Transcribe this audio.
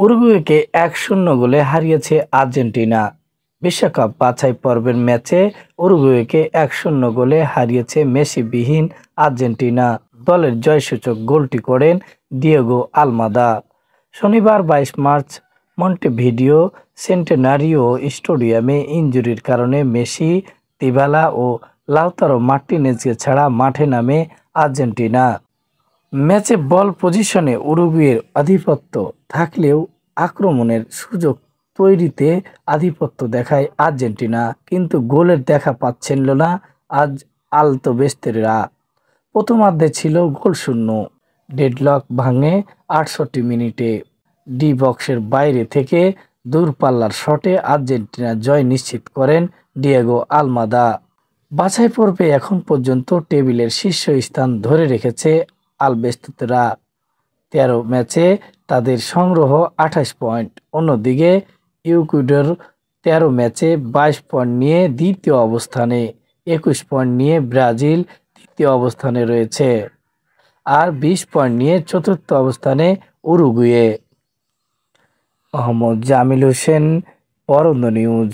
উরুগুয়েকে ১-০ গোলে হারিয়েছে আর্জেন্টিনা। বিশ্বকাপ বাছাই পর্বের ম্যাচে উরুগুয়েকে ১-০ গোলে হারিয়েছে মেসিবিহীন আর্জেন্টিনা। দলের জয়সূচক গোলটি করেন ডিয়েগো আলমাদা। শনিবার ২২ মার্চ মন্টেভিডিও সেন্টেনারিও স্টেডিয়ামে ইনজুরির কারণে মেসি, দিবালা ও লাউতারো মার্টিনেজকে ছাড়া মাঠে নামে আর্জেন্টিনা। ম্যাচে বল পজিশনে উরুগুয়ের আধিপত্য থাকলেও আক্রমণের সুযোগ তৈরিতে আধিপত্য দেখায় আর্জেন্টিনা, কিন্তু গোলের দেখা পাচ্ছিল না আজ আলতোবেস্তেরা। প্রথমার্ধে ছিল গোলশূন্য। ডেডলক ভাঙে ৬৮ মিনিটে। ডি বক্সের বাইরে থেকে দূরপাল্লার শটে আর্জেন্টিনা জয় নিশ্চিত করেন ডিয়েগো আলমাদা। বাছাই পর্বে এখন পর্যন্ত টেবিলের শীর্ষ স্থান ধরে রেখেছে আলবেস্তেরা। ১৩ ম্যাচে তাদের সংগ্রহ ২৮ পয়েন্ট। অন্যদিকে ইকুয়েডর ১৩ ম্যাচে ২২ পয়েন্ট নিয়ে দ্বিতীয় অবস্থানে, ২১ পয়েন্ট নিয়ে ব্রাজিল তৃতীয় অবস্থানে রয়েছে, আর ২০ পয়েন্ট নিয়ে চতুর্থ অবস্থানে উরুগুয়ে। মোহাম্মদ জামিল হোসেন, পরন্দ নিউজ।